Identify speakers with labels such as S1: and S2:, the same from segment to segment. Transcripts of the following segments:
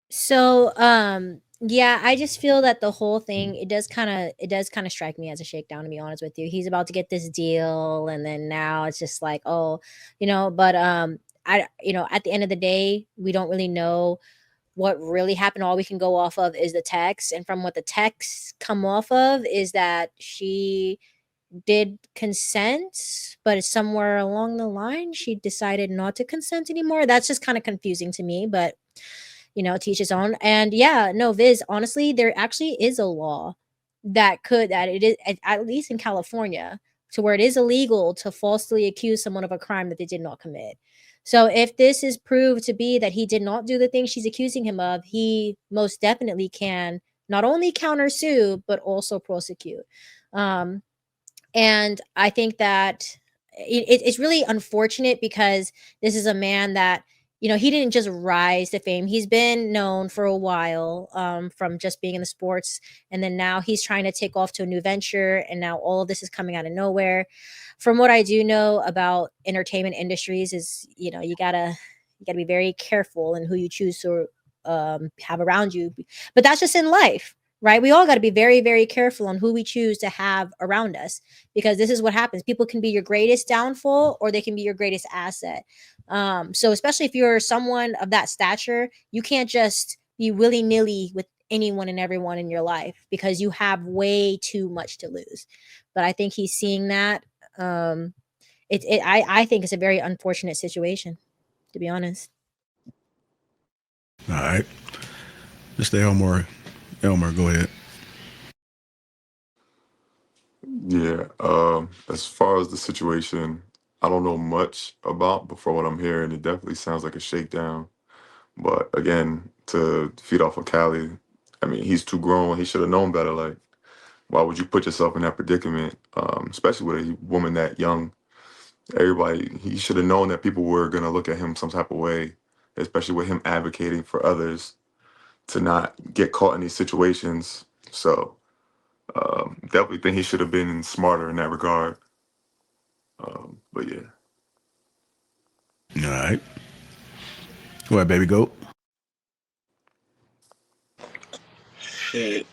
S1: So, yeah, I just feel that the whole thing it does kind of strike me as a shakedown, to be honest with you. He's about to get this deal, and then now it's just like, oh, but at the end of the day, we don't really know what really happened. All we can go off of is the text, and from what the texts come off of is that she did consent, but somewhere along the line she decided not to consent anymore. That's just kind of confusing to me, but teach his own. And yeah, no, Viz, honestly, there actually is a law that it is at least in California, to where it is illegal to falsely accuse someone of a crime that they did not commit. So if this is proved to be that he did not do the thing she's accusing him of, he most definitely can not only countersue but also prosecute. Um, and I think that it's really unfortunate because this is a man that, he didn't just rise to fame. He's been known for a while, from just being in the sports. And then now he's trying to take off to a new venture. And now all of this is coming out of nowhere. From what I do know about entertainment industries is, you gotta be very careful in who you choose to have around you. But that's just in life, right? We all got to be very, very careful on who we choose to have around us, because this is what happens. People can be your greatest downfall or they can be your greatest asset. So, especially if you're someone of that stature, you can't just be willy nilly with anyone and everyone in your life because you have way too much to lose. But I think he's seeing that. I think it's a very unfortunate situation, to be honest.
S2: All right. Mr. Elmer, go ahead.
S3: Yeah. As far as the situation, I don't know much about, but from what I'm hearing, it definitely sounds like a shakedown. But again, to feed off of Cali, I mean, he's too grown. He should have known better. Like, why would you put yourself in that predicament? Especially with a woman that young. Everybody, he should have known that people were gonna look at him some type of way, especially with him advocating for others to not get caught in these situations. So definitely think he should have been smarter in that regard. But yeah.
S2: All right. Go ahead, baby goat.
S4: Shit,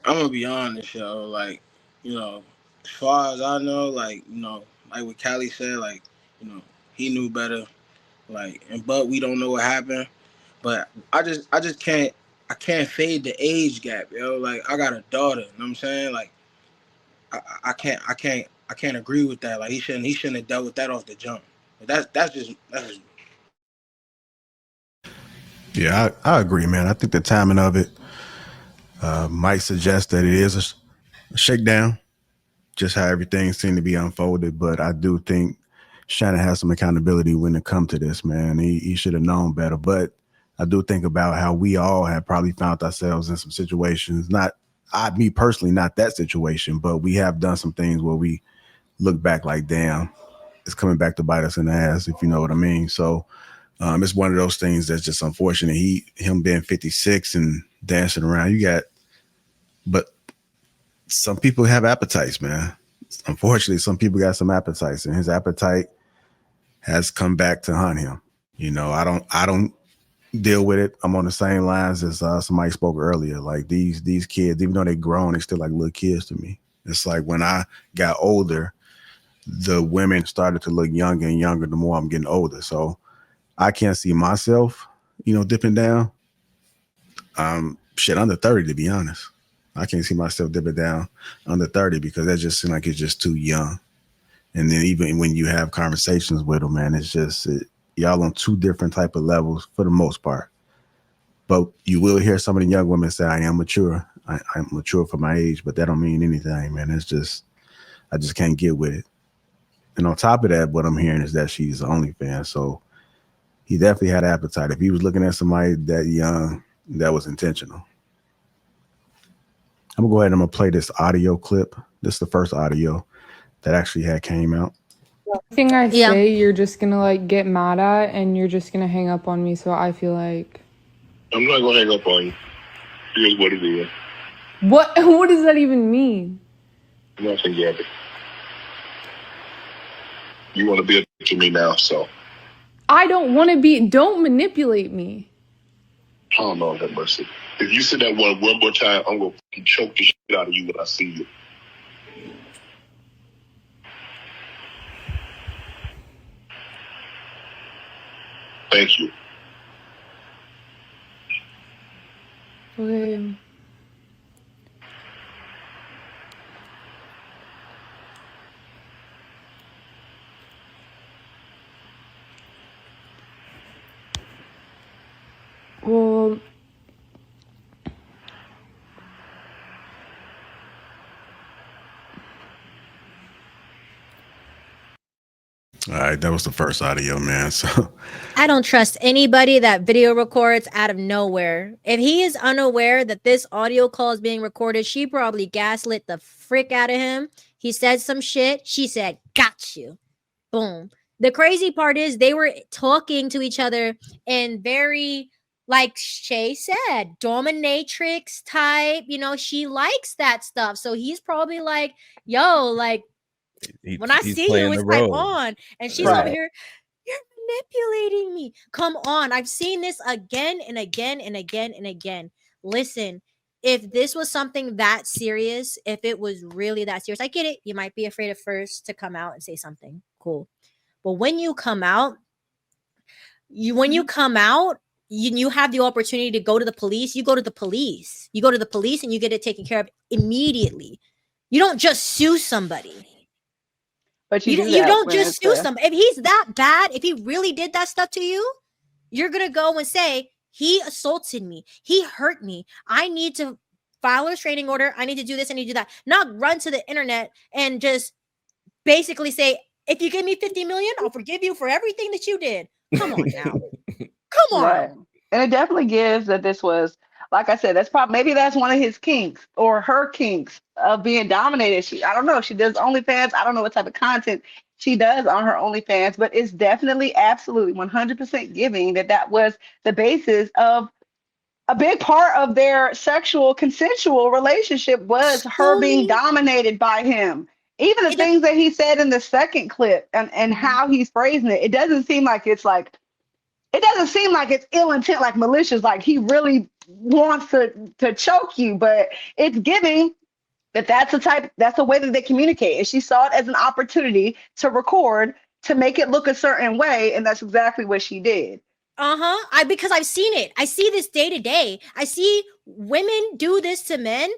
S4: I'm gonna be honest, yo. Like, as far as I know, like what Callie said, like, he knew better. Like, but we don't know what happened. But I just I can't fade the age gap, yo. Like, I got a daughter. You know what I'm saying? Like, I can't agree with that. Like, he shouldn't have dealt with that off the jump. But that's just.
S2: Yeah, I agree, man. I think the timing of it might suggest that it is a shakedown, just how everything seemed to be unfolded. But I do think Shannon has some accountability when it comes to this, man. He should have known better. But I do think about how we all have probably found ourselves in some situations. Me personally, not that situation, but we have done some things where we look back like, damn, it's coming back to bite us in the ass, if you know what I mean. So it's one of those things that's just unfortunate. Him being 56 and dancing around, but some people have appetites, man. Unfortunately, some people got some appetites, and his appetite has come back to hunt him. I don't deal with it. I'm on the same lines as somebody spoke earlier. Like these kids, even though they're grown, they still like little kids to me. It's like when I got older, the women started to look younger and younger the more I'm getting older. So I can't see myself, dipping down. Shit, under 30 to be honest. I can't see myself dipping down under 30 because that just seems like it's just too young. And then even when you have conversations with them, man, it's just y'all on two different type of levels for the most part. But you will hear some of the young women say, "I am mature. I'm mature for my age," but that don't mean anything, man. It's just I just can't get with it. And on top of that, what I'm hearing is that she's an OnlyFans, so he definitely had appetite. If he was looking at somebody that young, that was intentional. I'm gonna go ahead and I'm gonna play this audio clip. This is the first audio that actually had came out.
S5: Everything I
S1: Yeah.
S5: say, you're just gonna like get mad at, and you're just gonna hang up on me. So I feel like,
S6: I'm not gonna hang up on you. Here's what it is.
S5: what? What does that even mean?
S6: Nothing yet. You want to be a bitch to me now, so
S5: I don't want to be. Don't manipulate me.
S6: Oh, Lord have mercy. If you say that one more time, I'm going to choke the shit out of you when I see you. Thank you.
S5: Okay. Well,
S2: All right, that was the first audio, man. So
S1: I don't trust anybody that video records out of nowhere. If he is unaware that this audio call is being recorded, she probably gaslit the frick out of him. He said some shit. She said, "Got you." Boom. The crazy part is they were talking to each other in very, like Shay said, dominatrix type. She likes that stuff. So he's probably like, yo, like, when I
S7: He's
S1: see you,
S7: playing the
S1: it's like
S7: role.
S1: on. And she's over
S7: Right.
S1: here, you're manipulating me. Come on. I've seen this again and again and again and again. Listen, if this was something that serious, if it was really that serious, I get it. You might be afraid at first to come out and say something. Cool. But when you come out, you have the opportunity to go to the police. You go to the police. You go to the police and you get it taken care of immediately. You don't just sue somebody.
S8: But
S1: You
S8: you
S1: don't,
S8: do
S1: you
S8: that
S1: don't
S8: when
S1: just
S8: it's
S1: sue somebody. If he's that bad, if he really did that stuff to you, you're gonna go and say, he assaulted me, he hurt me, I need to file a restraining order, I need to do this, I need to do that. Not run to the internet and just basically say, if you give me 50 million, I'll forgive you for everything that you did. Come on now. Come on.
S8: right. And it definitely gives that this was, like I said, maybe that's one of his kinks or her kinks of being dominated. I don't know. She does OnlyFans. I don't know what type of content she does on her OnlyFans, but it's definitely absolutely 100% giving that was the basis of a big part of their sexual consensual relationship was her
S1: So
S8: being
S1: many.
S8: dominated by him. Even the
S1: It,
S8: things that he said in the second clip and how he's phrasing it, it doesn't seem like it's ill intent, like malicious, like he really wants to choke you, but it's giving that's a way that they communicate. And she saw it as an opportunity to record, to make it look a certain way, and that's exactly what she did.
S1: Because I've seen it. I see this day to day. I see women do this to men.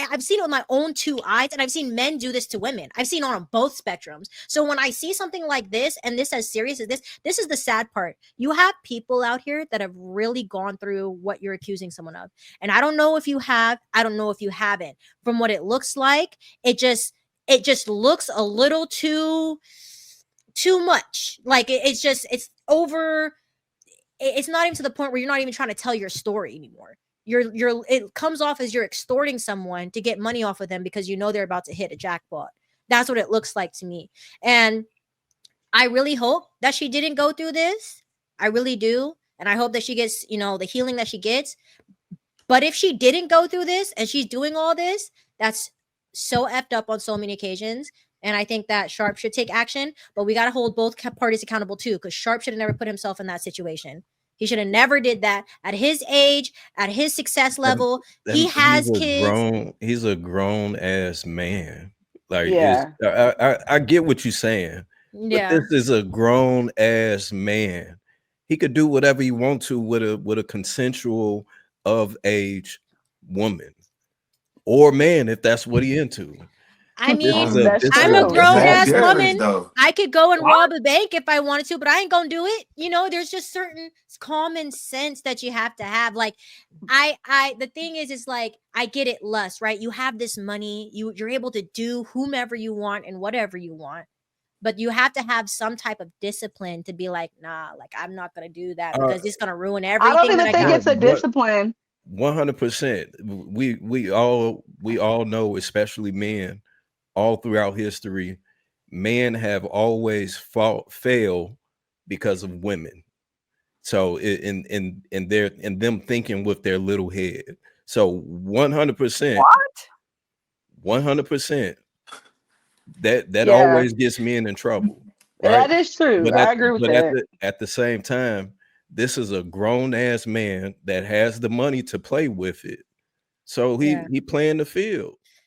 S1: I've seen it with my own two eyes, and I've seen men do this to women. I've seen it on both spectrums. So when I see something like this, and this as serious as this is the sad part. You have people out here that have really gone through what you're accusing someone of. And I don't know if you have, I don't know if you haven't. From what it looks like, it just looks a little too much. Like it's over. It's not even to the point where you're not even trying to tell your story anymore. It comes off as you're extorting someone to get money off of them because you know they're about to hit a jackpot. That's what it looks like to me. And I really hope that she didn't go through this. I really do. And I hope that she gets, the healing that she gets. But if she didn't go through this and she's doing all this, that's so effed up on so many occasions. And I think that Sharpe should take action, but we got to hold both parties accountable too, because Sharpe should have never put himself in that situation. He should have never did that at his age, at his success level. He has kids.
S7: He's a grown ass man. Like,
S8: Yeah.
S7: I get what you're saying, but
S1: Yeah.
S7: this is a grown ass man. He could do whatever he wants to with a consensual of age woman or man, if that's what he into.
S1: I mean,
S8: That's
S1: I'm a
S8: true.
S1: grown
S8: That's
S1: ass
S8: true.
S1: woman.
S3: Though.
S1: I could go and rob a bank if I wanted to, but I ain't gonna do it. There's just certain common sense that you have to have. Like, the thing is like, I get it, lust, right? You have this money, you're able to do whomever you want and whatever you want, but you have to have some type of discipline to be like, nah, like I'm not gonna do that because it's gonna ruin
S8: I
S1: everything
S8: don't
S1: that
S8: even
S1: I
S8: think
S1: got.
S8: it's a discipline.
S7: 100%. We all know, especially men, all throughout history, men have always failed because of women. So in them thinking with their little head. So 100%.
S8: What?
S7: 100%. That
S8: Yeah.
S7: always gets men in trouble. Right?
S8: That is true.
S7: But
S8: I agree with that.
S7: at the same time, This is a grown ass man that has the money to play with it. So
S1: Yeah.
S7: he playing the field.